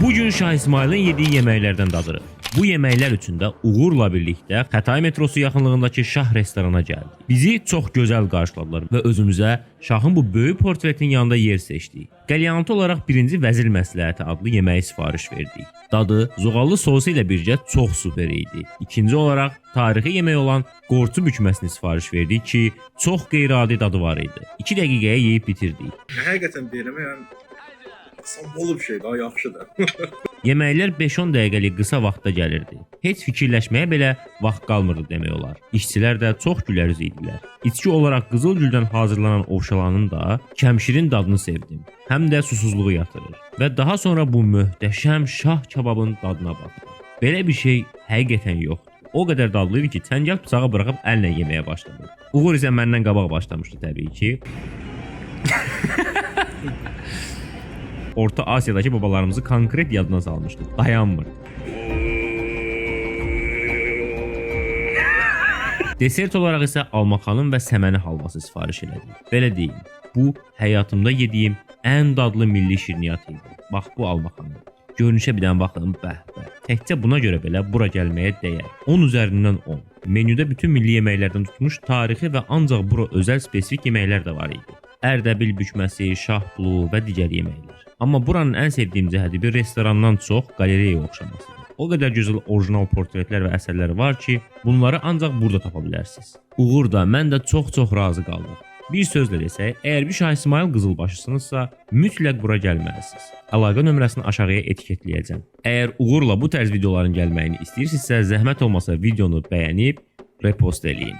Bugün Şah İsmail'in yediği yeməklərdən dadırıq. Bu yeməklər üçün də Uğurla birlikdə Xətai metrosu yaxınlığındakı Şah restorana gəldik. Bizi çox gözəl qarşıladılar və özümüzə Şahın bu böyük portretin yanında yer seçdik. Qəlyantı olaraq birinci Vəzir Məsləhəti adlı yeməyi sifariş verdik. Dadı zoğallı sosu ilə birgə çox super idi. İkinci olaraq tarixi yemək olan qorçu bükməsini sifariş verdik ki, çox qeyri-adi dadı var idi. 2 dəqiqəyə yeyib bitirdik. Həqiqətən deyirəm, yəni sambolu bir şey daha yaxşıdır. Yeməklər 5-10 dəqiqəlik qısa vaxtda gəlirdi. Heç fikirləşməyə belə vaxt qalmırdı demək olar. İşçilər də çox gülərüz idilər. İçki olaraq qızılgüldən hazırlanan ovşalanın da kəmşirin dadını sevdim. Həm də susuzluğu yatırır. Və daha sonra bu möhtəşəm şah kababın dadına baxdım. Belə bir şey həqiqətən yoxdur. O qədər dadlı idi ki, çəngəl bıçağı buraxıb əllə yeməyə başladı. Uğur isə məndən qabaq başlamışdı təbii ki. Orta Asiyadakı babalarımızı konkret yadına salmışdı. Dayanmır. Desert olaraq isə almaxanın və səməni halvası sifariş elədim. Belə deyim, bu həyatımda yediyim ən dadlı milli şirniyyat idi. Bax bu almaxanın. Görünüşə bir dənə baxın, bəh. Təkcə buna görə belə bura gəlməyə dəyər. 10 üzərindən 10. Menüdə bütün milli yeməklərdən tutmuş tarixi və ancaq bura özəl spesifik yeməklər də var idi. Ərdəbil bükməsi, şahbulu və digər yeməklər. Amma buranın ən sevdiyim cəhəti bir restorandan çox qalereyaya oxşamasıdır. O qədər gözəl orijinal portretlər və əsərlər var ki, bunları ancaq burada tapa bilərsiniz. Uğur da, mən də çox razı qaldıq. Bir sözlə desək, əgər bir Şah İsmail qızılbaşısınızsa, mütləq bura gəlməlisiniz. Əlaqə nömrəsini aşağıya etiketləyəcəm. Əgər Uğurla bu tərz videoların gəlməyini istəyirsinizsə, zəhmət olmasa videonu bəyənib repost eləyin.